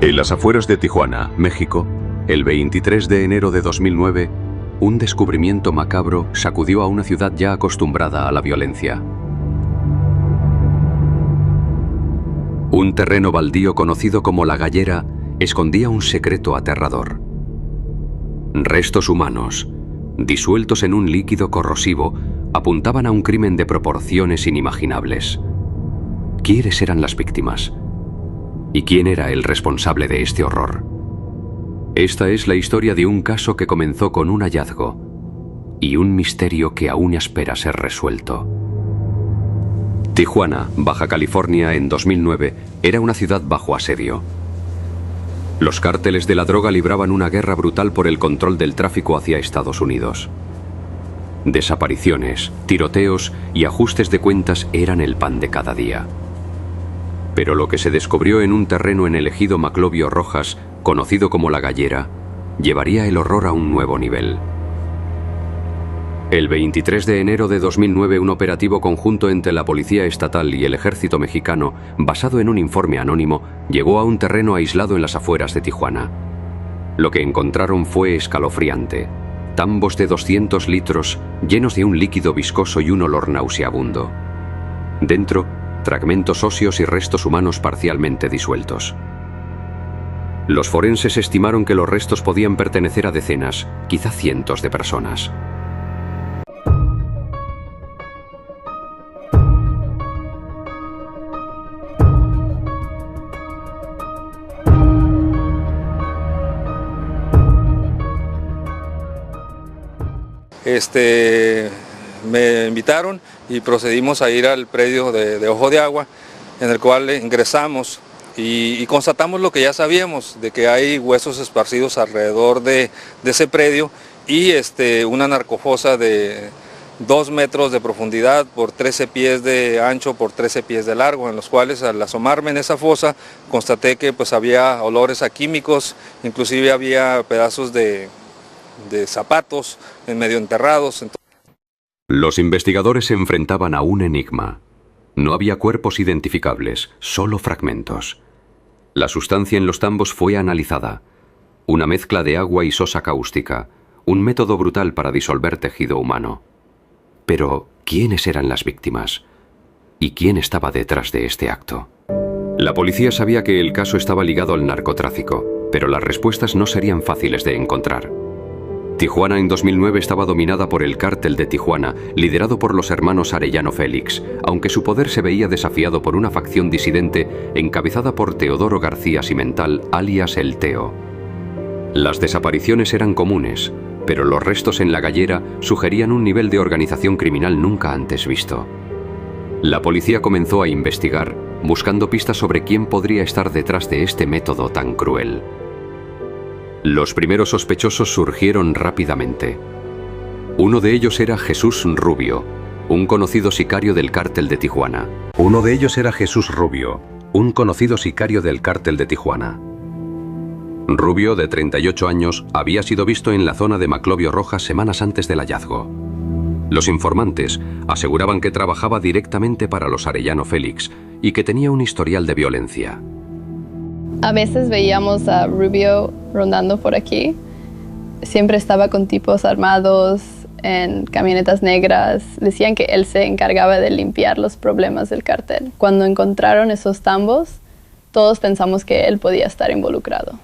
En las afueras de Tijuana, México, el 23 de enero de 2009, un descubrimiento macabro sacudió a una ciudad ya acostumbrada a la violencia. Un terreno baldío conocido como La Gallera escondía un secreto aterrador. Restos humanos, disueltos en un líquido corrosivo, apuntaban a un crimen de proporciones inimaginables. ¿Quiénes eran las víctimas? ¿Y quién era el responsable de este horror? Esta es la historia de un caso que comenzó con un hallazgo y un misterio que aún espera ser resuelto. Tijuana, Baja California, en 2009, era una ciudad bajo asedio. Los cárteles de la droga libraban una guerra brutal por el control del tráfico hacia Estados Unidos. Desapariciones, tiroteos y ajustes de cuentas eran el pan de cada día. Pero lo que se descubrió en un terreno en el ejido Maclovio Rojas, conocido como La Gallera, llevaría el horror a un nuevo nivel. El 23 de enero de 2009, un operativo conjunto entre la Policía Estatal y el Ejército Mexicano, basado en un informe anónimo, llegó a un terreno aislado en las afueras de Tijuana. Lo que encontraron fue escalofriante. Tambos de 200 litros llenos de un líquido viscoso y un olor nauseabundo. Dentro, fragmentos óseos y restos humanos parcialmente disueltos. Los forenses estimaron que los restos podían pertenecer a decenas, quizá cientos de personas. Me invitaron y procedimos a ir al predio de Ojo de Agua, en el cual ingresamos y constatamos lo que ya sabíamos, de que hay huesos esparcidos alrededor de ese predio y una narcofosa de 2 metros de profundidad por 13 pies de ancho por 13 pies de largo, en los cuales al asomarme en esa fosa constaté que pues había olores a químicos, inclusive había pedazos de zapatos medio enterrados. Los investigadores se enfrentaban a un enigma. No había cuerpos identificables, solo fragmentos. La sustancia en los tambos fue analizada. Una mezcla de agua y sosa cáustica, un método brutal para disolver tejido humano. Pero, ¿quiénes eran las víctimas? ¿Y quién estaba detrás de este acto? La policía sabía que el caso estaba ligado al narcotráfico, pero las respuestas no serían fáciles de encontrar. Tijuana en 2009 estaba dominada por el Cártel de Tijuana, liderado por los hermanos Arellano Félix, aunque su poder se veía desafiado por una facción disidente encabezada por Teodoro García Cimental, alias El Teo. Las desapariciones eran comunes, pero los restos en La Gallera sugerían un nivel de organización criminal nunca antes visto. La policía comenzó a investigar, buscando pistas sobre quién podría estar detrás de este método tan cruel. Los primeros sospechosos surgieron rápidamente. Uno de ellos era Jesús Rubio, un conocido sicario del Cártel de Tijuana. Rubio, de 38 años, había sido visto en la zona de Maclovio Rojas semanas antes del hallazgo. Los informantes aseguraban que trabajaba directamente para los Arellano Félix y que tenía un historial de violencia. A veces veíamos a Rubio rondando por aquí. Siempre estaba con tipos armados en camionetas negras. Decían que él se encargaba de limpiar los problemas del cartel. Cuando encontraron esos tambos, todos pensamos que él podía estar involucrado.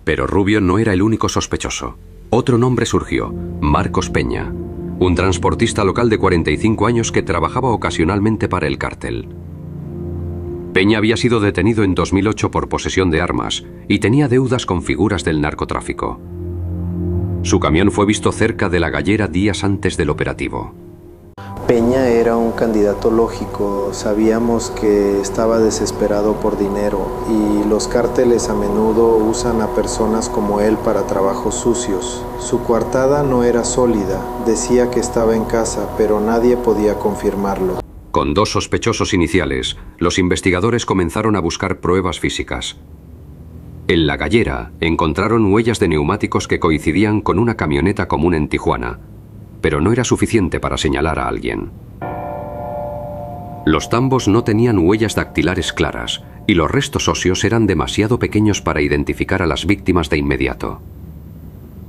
Pero Rubio no era el único sospechoso. Otro nombre surgió, Marcos Peña, un transportista local de 45 años que trabajaba ocasionalmente para el cártel. Peña había sido detenido en 2008 por posesión de armas y tenía deudas con figuras del narcotráfico. Su camión fue visto cerca de La Gallera días antes del operativo. Peña era un candidato lógico, sabíamos que estaba desesperado por dinero y los cárteles a menudo usan a personas como él para trabajos sucios. Su coartada no era sólida, decía que estaba en casa, pero nadie podía confirmarlo. Con 2 sospechosos iniciales, los investigadores comenzaron a buscar pruebas físicas. En La Gallera encontraron huellas de neumáticos que coincidían con una camioneta común en Tijuana, pero no era suficiente para señalar a alguien. Los tambos no tenían huellas dactilares claras y los restos óseos eran demasiado pequeños para identificar a las víctimas de inmediato.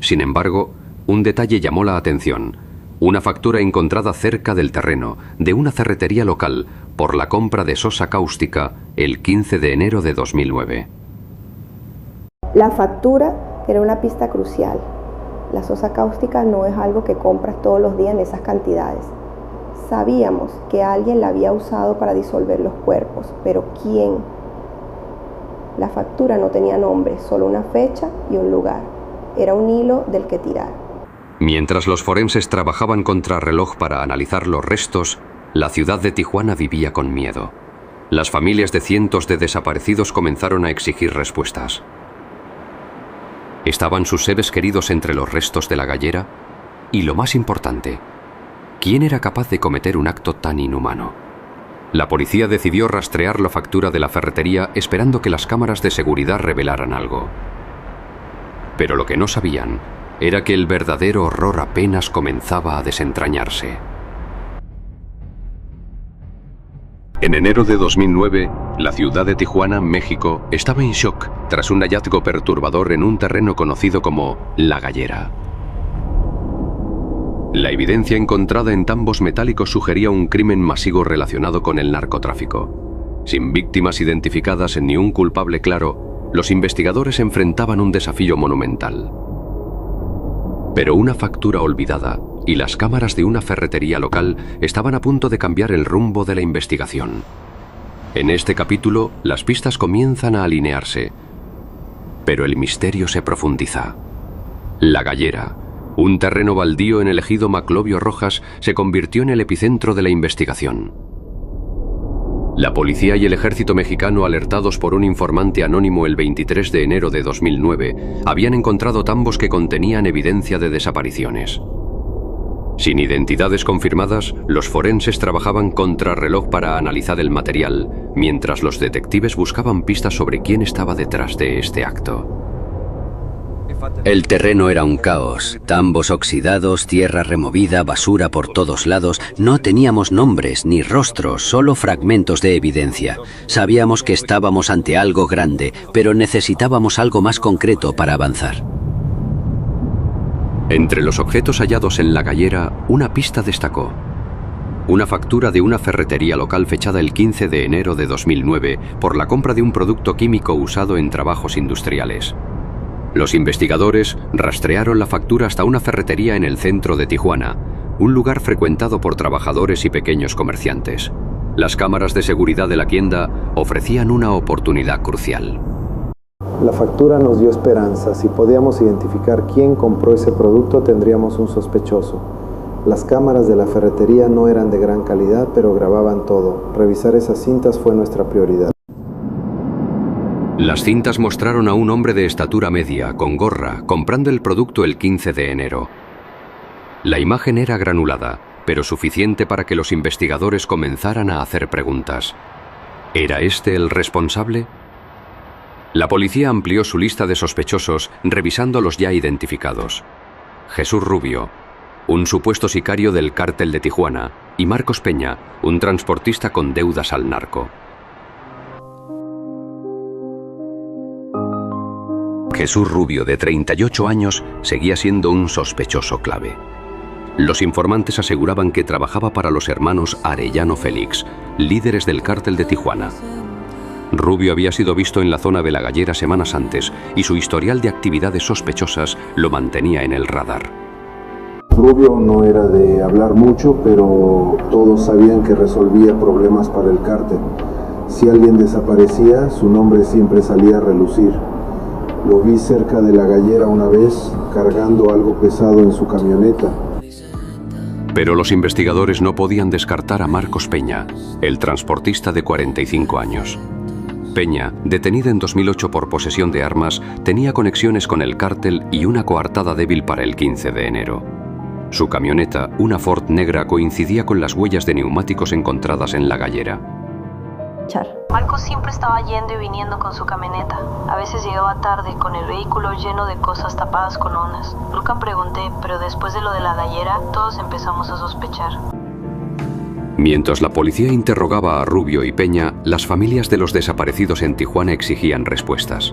Sin embargo, un detalle llamó la atención: una factura encontrada cerca del terreno de una ferretería local por la compra de sosa cáustica el 15 de enero de 2009. La factura era una pista crucial. La sosa cáustica no es algo que compras todos los días en esas cantidades. Sabíamos que alguien la había usado para disolver los cuerpos, pero ¿quién? La factura no tenía nombre, solo una fecha y un lugar. Era un hilo del que tirar. Mientras los forenses trabajaban contrarreloj para analizar los restos, la ciudad de Tijuana vivía con miedo. Las familias de cientos de desaparecidos comenzaron a exigir respuestas. ¿Estaban sus seres queridos entre los restos de la gallera? Y lo más importante, ¿quién era capaz de cometer un acto tan inhumano? La policía decidió rastrear la factura de la ferretería esperando que las cámaras de seguridad revelaran algo. Pero lo que no sabían era que el verdadero horror apenas comenzaba a desentrañarse. En enero de 2009, la ciudad de Tijuana, México, estaba en shock tras un hallazgo perturbador en un terreno conocido como La Gallera. La evidencia encontrada en tambos metálicos sugería un crimen masivo relacionado con el narcotráfico. Sin víctimas identificadas ni un culpable claro, los investigadores enfrentaban un desafío monumental. Pero una factura olvidada y las cámaras de una ferretería local estaban a punto de cambiar el rumbo de la investigación. En este capítulo, las pistas comienzan a alinearse, pero el misterio se profundiza. La Gallera, un terreno baldío en el ejido Maclovio Rojas, se convirtió en el epicentro de la investigación. La policía y el ejército mexicano, alertados por un informante anónimo el 23 de enero de 2009, habían encontrado tambos que contenían evidencia de desapariciones. Sin identidades confirmadas, los forenses trabajaban contrarreloj para analizar el material, mientras los detectives buscaban pistas sobre quién estaba detrás de este acto. El terreno era un caos, tambos oxidados, tierra removida, basura por todos lados. No teníamos nombres ni rostros, solo fragmentos de evidencia. Sabíamos que estábamos ante algo grande, pero necesitábamos algo más concreto para avanzar. Entre los objetos hallados en La Gallera, una pista destacó. Una factura de una ferretería local fechada el 15 de enero de 2009 por la compra de un producto químico usado en trabajos industriales. Los investigadores rastrearon la factura hasta una ferretería en el centro de Tijuana, un lugar frecuentado por trabajadores y pequeños comerciantes. Las cámaras de seguridad de la tienda ofrecían una oportunidad crucial. La factura nos dio esperanza. Si podíamos identificar quién compró ese producto, tendríamos un sospechoso. Las cámaras de la ferretería no eran de gran calidad, pero grababan todo. Revisar esas cintas fue nuestra prioridad. Las cintas mostraron a un hombre de estatura media, con gorra, comprando el producto el 15 de enero. La imagen era granulada, pero suficiente para que los investigadores comenzaran a hacer preguntas. ¿Era este el responsable? La policía amplió su lista de sospechosos, revisando los ya identificados. Jesús Rubio, un supuesto sicario del cártel de Tijuana, y Marcos Peña, un transportista con deudas al narco. Jesús Rubio, de 38 años, seguía siendo un sospechoso clave. Los informantes aseguraban que trabajaba para los hermanos Arellano Félix, líderes del cártel de Tijuana. Rubio había sido visto en la zona de La Gallera semanas antes y su historial de actividades sospechosas lo mantenía en el radar. Rubio no era de hablar mucho, pero todos sabían que resolvía problemas para el cártel. Si alguien desaparecía, su nombre siempre salía a relucir. Lo vi cerca de La Gallera una vez, cargando algo pesado en su camioneta. Pero los investigadores no podían descartar a Marcos Peña, el transportista de 45 años. Peña, detenido en 2008 por posesión de armas, tenía conexiones con el cártel y una coartada débil para el 15 de enero. Su camioneta, una Ford negra, coincidía con las huellas de neumáticos encontradas en La Gallera. Marcos siempre estaba yendo y viniendo con su camioneta. A veces llegaba tarde con el vehículo lleno de cosas tapadas con lonas. Nunca pregunté, pero después de lo de La Gallera, todos empezamos a sospechar. Mientras la policía interrogaba a Rubio y Peña, las familias de los desaparecidos en Tijuana exigían respuestas.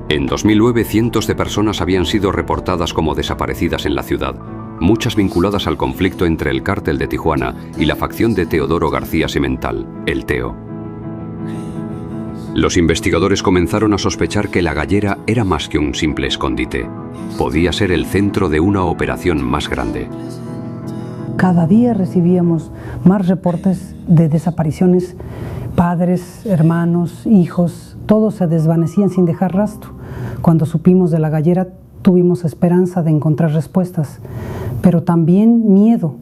En 2009, cientos de personas habían sido reportadas como desaparecidas en la ciudad, muchas vinculadas al conflicto entre el cártel de Tijuana y la facción de Teodoro García Semental, el Teo. Los investigadores comenzaron a sospechar que La Gallera era más que un simple escondite. Podía ser el centro de una operación más grande. Cada día recibíamos más reportes de desapariciones, padres, hermanos, hijos, todos se desvanecían sin dejar rastro. Cuando supimos de La Gallera tuvimos esperanza de encontrar respuestas, pero también miedo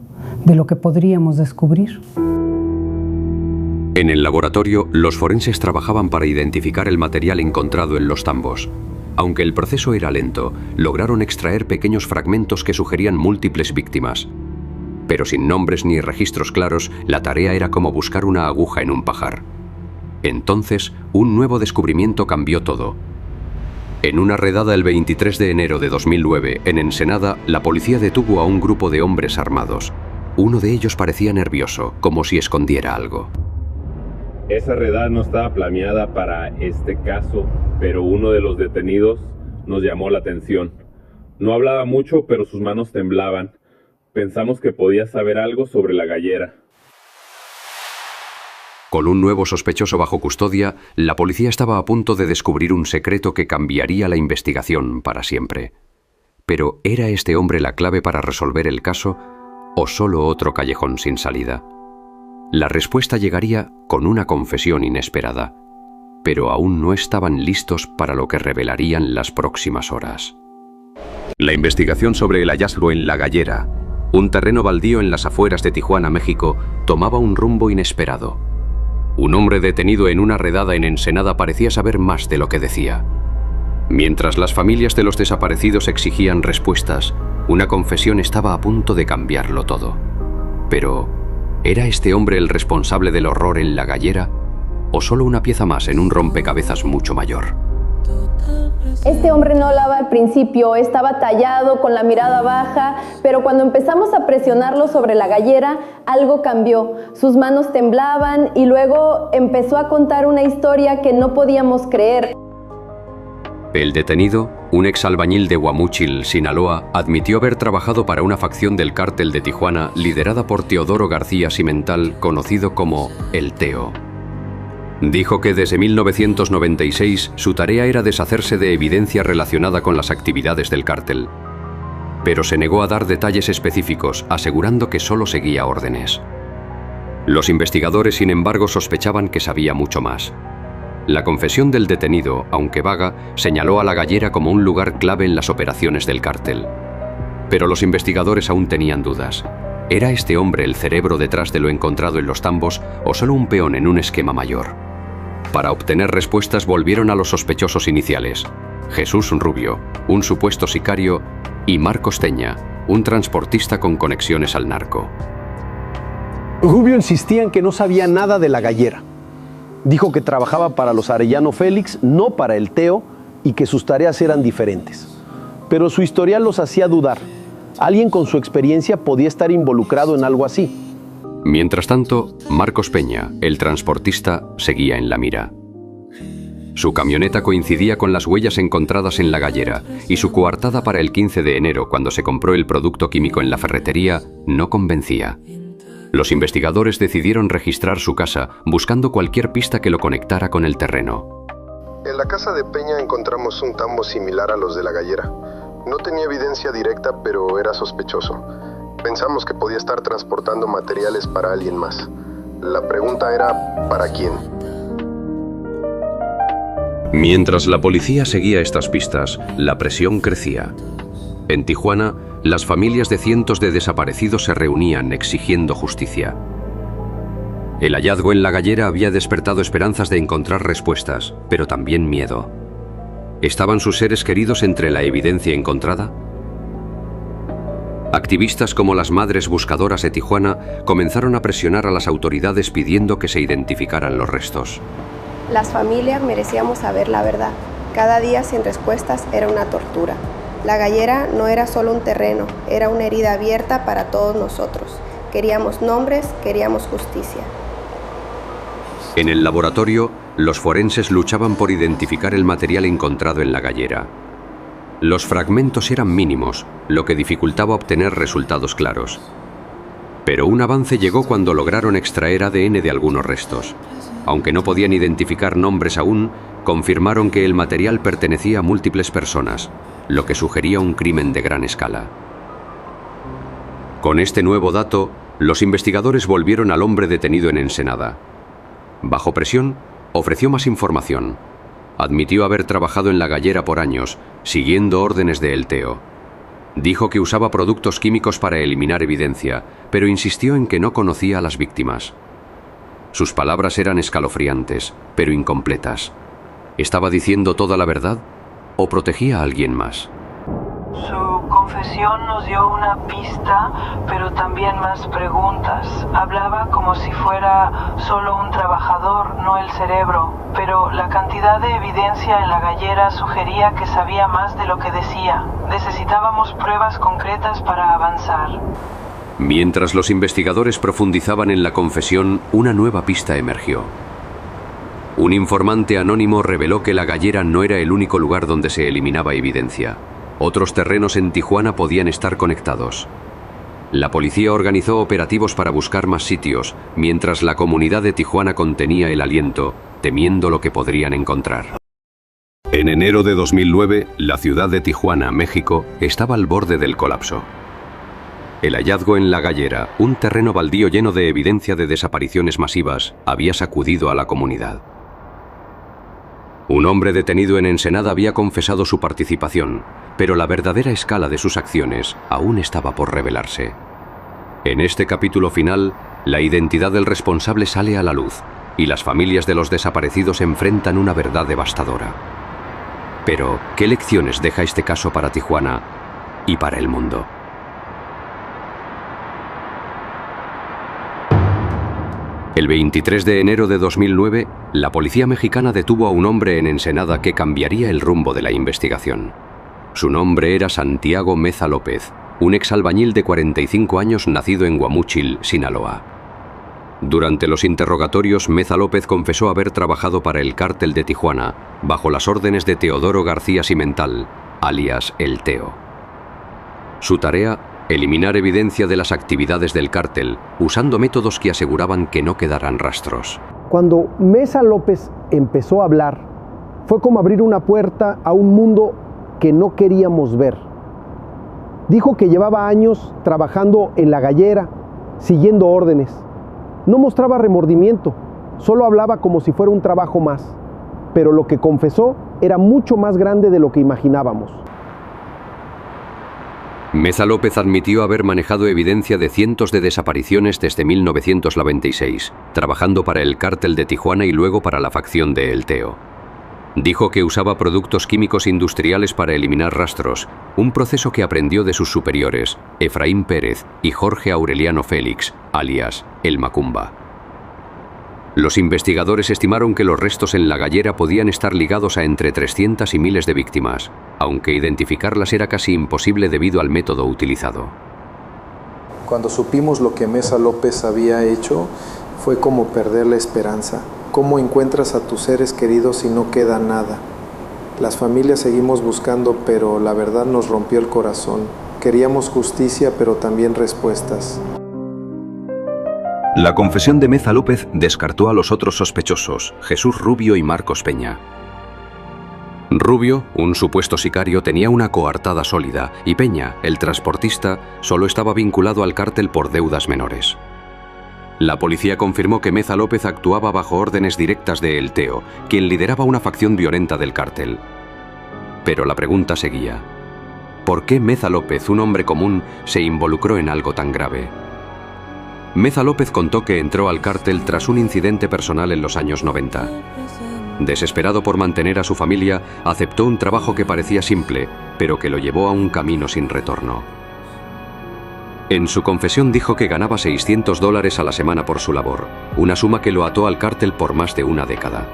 de lo que podríamos descubrir. En el laboratorio, los forenses trabajaban para identificar el material encontrado en los tambos. Aunque el proceso era lento, lograron extraer pequeños fragmentos que sugerían múltiples víctimas. Pero sin nombres ni registros claros, la tarea era como buscar una aguja en un pajar. Entonces, un nuevo descubrimiento cambió todo. En una redada el 23 de enero de 2009, en Ensenada, la policía detuvo a un grupo de hombres armados. Uno de ellos parecía nervioso, como si escondiera algo. Esa redada no estaba planeada para este caso, pero uno de los detenidos nos llamó la atención. No hablaba mucho, pero sus manos temblaban. Pensamos que podía saber algo sobre La Gallera. Con un nuevo sospechoso bajo custodia, la policía estaba a punto de descubrir un secreto que cambiaría la investigación para siempre. Pero ¿era este hombre la clave para resolver el caso o solo otro callejón sin salida? La respuesta llegaría con una confesión inesperada, pero aún no estaban listos para lo que revelarían las próximas horas. La investigación sobre el hallazgo en La Gallera, un terreno baldío en las afueras de Tijuana, México, tomaba un rumbo inesperado. Un hombre detenido en una redada en Ensenada parecía saber más de lo que decía. Mientras las familias de los desaparecidos exigían respuestas, una confesión estaba a punto de cambiarlo todo. Pero, ¿era este hombre el responsable del horror en La Gallera o solo una pieza más en un rompecabezas mucho mayor? Este hombre no hablaba al principio, estaba tallado, con la mirada baja, pero cuando empezamos a presionarlo sobre La Gallera, algo cambió. Sus manos temblaban y luego empezó a contar una historia que no podíamos creer. El detenido, un exalbañil de Guamúchil, Sinaloa, admitió haber trabajado para una facción del cártel de Tijuana liderada por Teodoro García Semental, conocido como el Teo. Dijo que desde 1996 su tarea era deshacerse de evidencia relacionada con las actividades del cártel. Pero se negó a dar detalles específicos, asegurando que solo seguía órdenes. Los investigadores, sin embargo, sospechaban que sabía mucho más. La confesión del detenido, aunque vaga, señaló a La Gallera como un lugar clave en las operaciones del cártel. Pero los investigadores aún tenían dudas. ¿Era este hombre el cerebro detrás de lo encontrado en los tambos o solo un peón en un esquema mayor? Para obtener respuestas volvieron a los sospechosos iniciales: Jesús Rubio, un supuesto sicario, y Marcos Teña, un transportista con conexiones al narco. Rubio insistía en que no sabía nada de La Gallera. Dijo que trabajaba para los Arellano Félix, no para el Teo, y que sus tareas eran diferentes. Pero su historial los hacía dudar. Alguien con su experiencia podía estar involucrado en algo así. Mientras tanto, Marcos Peña, el transportista, seguía en la mira. Su camioneta coincidía con las huellas encontradas en La Gallera y su coartada para el 15 de enero, cuando se compró el producto químico en la ferretería, no convencía. Los investigadores decidieron registrar su casa, buscando cualquier pista que lo conectara con el terreno. En la casa de Peña encontramos un tambo similar a los de La Gallera. No tenía evidencia directa, pero era sospechoso. Pensamos que podía estar transportando materiales para alguien más. La pregunta era, ¿para quién? Mientras la policía seguía estas pistas, la presión crecía. En Tijuana, las familias de cientos de desaparecidos se reunían exigiendo justicia. El hallazgo en La Gallera había despertado esperanzas de encontrar respuestas, pero también miedo. ¿Estaban sus seres queridos entre la evidencia encontrada? Activistas como las Madres Buscadoras de Tijuana comenzaron a presionar a las autoridades pidiendo que se identificaran los restos. Las familias merecíamos saber la verdad. Cada día sin respuestas era una tortura. La Gallera no era solo un terreno, era una herida abierta para todos nosotros. Queríamos nombres, queríamos justicia. En el laboratorio, los forenses luchaban por identificar el material encontrado en la gallera. Los fragmentos eran mínimos, lo que dificultaba obtener resultados claros. Pero un avance llegó cuando lograron extraer ADN de algunos restos. Aunque no podían identificar nombres aún, confirmaron que el material pertenecía a múltiples personas, lo que sugería un crimen de gran escala. Con este nuevo dato, los investigadores volvieron al hombre detenido en Ensenada. Bajo presión, ofreció más información. Admitió haber trabajado en la gallera por años, siguiendo órdenes de El Teo. Dijo que usaba productos químicos para eliminar evidencia, pero insistió en que no conocía a las víctimas. Sus palabras eran escalofriantes, pero incompletas. ¿Estaba diciendo toda la verdad o protegía a alguien más? Su confesión nos dio una pista, pero también más preguntas. Hablaba como si fuera solo un trabajador, no el cerebro, pero la cantidad de evidencia en la gallera sugería que sabía más de lo que decía. Necesitábamos pruebas concretas para avanzar. Mientras los investigadores profundizaban en la confesión, una nueva pista emergió. Un informante anónimo reveló que la gallera no era el único lugar donde se eliminaba evidencia. Otros terrenos en Tijuana podían estar conectados. La policía organizó operativos para buscar más sitios, mientras la comunidad de Tijuana contenía el aliento, temiendo lo que podrían encontrar. En enero de 2009, la ciudad de Tijuana, México, estaba al borde del colapso. El hallazgo en la gallera, un terreno baldío lleno de evidencia de desapariciones masivas, había sacudido a la comunidad. Un hombre detenido en Ensenada había confesado su participación, pero la verdadera escala de sus acciones aún estaba por revelarse. En este capítulo final, la identidad del responsable sale a la luz y las familias de los desaparecidos enfrentan una verdad devastadora. Pero, ¿qué lecciones deja este caso para Tijuana y para el mundo? El 23 de enero de 2009, la policía mexicana detuvo a un hombre en Ensenada que cambiaría el rumbo de la investigación. Su nombre era Santiago Meza López, un exalbañil de 45 años nacido en Guamúchil, Sinaloa. Durante los interrogatorios, Meza López confesó haber trabajado para el cártel de Tijuana, bajo las órdenes de Teodoro García Cimental, alias El Teo. Su tarea: eliminar evidencia de las actividades del cártel, usando métodos que aseguraban que no quedaran rastros. Cuando Meza López empezó a hablar, fue como abrir una puerta a un mundo que no queríamos ver. Dijo que llevaba años trabajando en la gallera, siguiendo órdenes. No mostraba remordimiento, solo hablaba como si fuera un trabajo más. Pero lo que confesó era mucho más grande de lo que imaginábamos. Meza López admitió haber manejado evidencia de cientos de desapariciones desde 1996, trabajando para el cártel de Tijuana y luego para la facción de El Teo. Dijo que usaba productos químicos industriales para eliminar rastros, un proceso que aprendió de sus superiores, Efraín Pérez y Jorge Aureliano Félix, alias El Macumba. Los investigadores estimaron que los restos en la gallera podían estar ligados a entre 300 y miles de víctimas, aunque identificarlas era casi imposible debido al método utilizado. Cuando supimos lo que Meza López había hecho, fue como perder la esperanza. ¿Cómo encuentras a tus seres queridos si no queda nada? Las familias seguimos buscando, pero la verdad nos rompió el corazón. Queríamos justicia, pero también respuestas. La confesión de Meza López descartó a los otros sospechosos, Jesús Rubio y Marcos Peña. Rubio, un supuesto sicario, tenía una coartada sólida y Peña, el transportista, solo estaba vinculado al cártel por deudas menores. La policía confirmó que Meza López actuaba bajo órdenes directas de El Teo, quien lideraba una facción violenta del cártel. Pero la pregunta seguía: ¿por qué Meza López, un hombre común, se involucró en algo tan grave? Meza López contó que entró al cártel tras un incidente personal en los años 90. Desesperado por mantener a su familia, aceptó un trabajo que parecía simple, pero que lo llevó a un camino sin retorno. En su confesión dijo que ganaba $600 a la semana por su labor, una suma que lo ató al cártel por más de una década.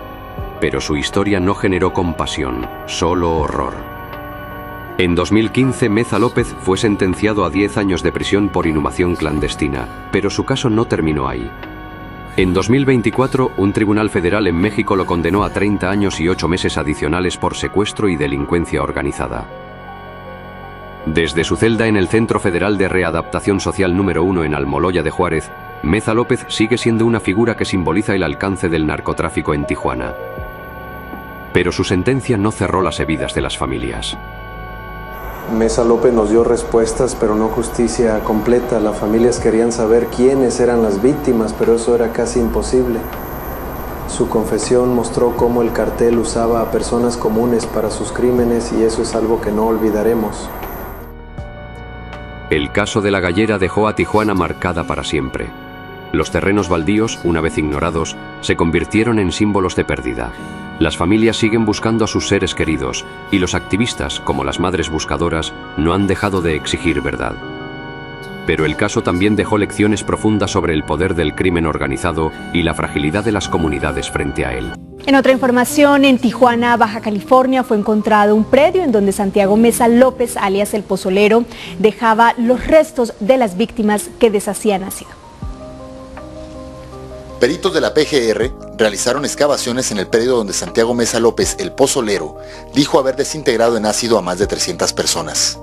Pero su historia no generó compasión, solo horror. En 2015, Meza López fue sentenciado a 10 años de prisión por inhumación clandestina, pero su caso no terminó ahí. En 2024, un tribunal federal en México lo condenó a 30 años y 8 meses adicionales por secuestro y delincuencia organizada. Desde su celda en el Centro Federal de Readaptación Social número 1 en Almoloya de Juárez, Meza López sigue siendo una figura que simboliza el alcance del narcotráfico en Tijuana. Pero su sentencia no cerró las heridas de las familias. Meza López nos dio respuestas, pero no justicia completa. Las familias querían saber quiénes eran las víctimas, pero eso era casi imposible. Su confesión mostró cómo el cartel usaba a personas comunes para sus crímenes y eso es algo que no olvidaremos. El caso de la Gallera dejó a Tijuana marcada para siempre. Los terrenos baldíos, una vez ignorados, se convirtieron en símbolos de pérdida. Las familias siguen buscando a sus seres queridos y los activistas, como las madres buscadoras, no han dejado de exigir verdad. Pero el caso también dejó lecciones profundas sobre el poder del crimen organizado y la fragilidad de las comunidades frente a él. En otra información, en Tijuana, Baja California, fue encontrado un predio en donde Santiago Meza López, alias El Pozolero, dejaba los restos de las víctimas que deshacían ácido. Peritos de la PGR realizaron excavaciones en el predio donde Santiago Meza López, El Pozolero, dijo haber desintegrado en ácido a más de 300 personas.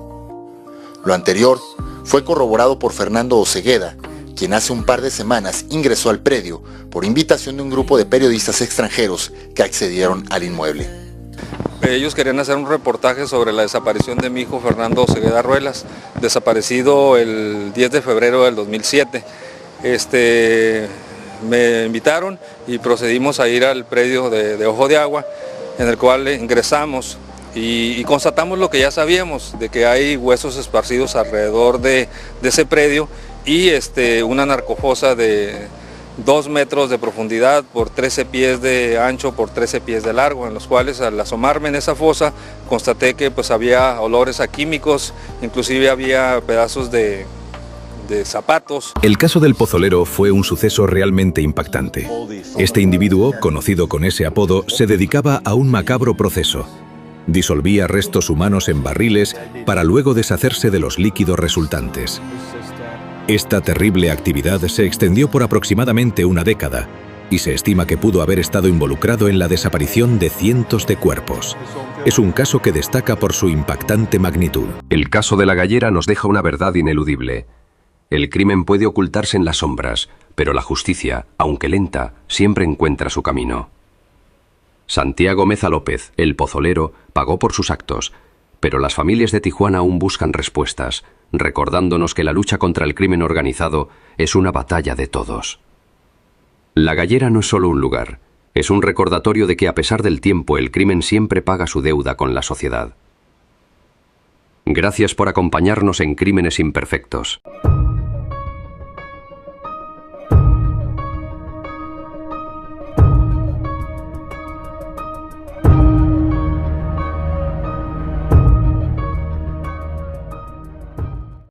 Lo anterior fue corroborado por Fernando Osegueda, quien hace un par de semanas ingresó al predio por invitación de un grupo de periodistas extranjeros que accedieron al inmueble. Ellos querían hacer un reportaje sobre la desaparición de mi hijo Fernando Osegueda Ruelas, desaparecido el 10 de febrero del 2007. Me invitaron y procedimos a ir al predio de Ojo de Agua, en el cual ingresamos y constatamos lo que ya sabíamos, de que hay huesos esparcidos alrededor de ese predio y una narcofosa de 2 metros de profundidad por 13 pies de ancho por 13 pies de largo, en los cuales al asomarme en esa fosa constaté que pues había olores a químicos, inclusive había pedazos de zapatos. El caso del Pozolero fue un suceso realmente impactante. Este individuo, conocido con ese apodo, se dedicaba a un macabro proceso. Disolvía restos humanos en barriles para luego deshacerse de los líquidos resultantes. Esta terrible actividad se extendió por aproximadamente una década y se estima que pudo haber estado involucrado en la desaparición de cientos de cuerpos. Es un caso que destaca por su impactante magnitud. El caso de la Gallera nos deja una verdad ineludible. El crimen puede ocultarse en las sombras, pero la justicia, aunque lenta, siempre encuentra su camino. Santiago Meza López, El Pozolero, pagó por sus actos, pero las familias de Tijuana aún buscan respuestas, recordándonos que la lucha contra el crimen organizado es una batalla de todos. La Gallera no es solo un lugar, es un recordatorio de que a pesar del tiempo el crimen siempre paga su deuda con la sociedad. Gracias por acompañarnos en Crímenes Imperfectos.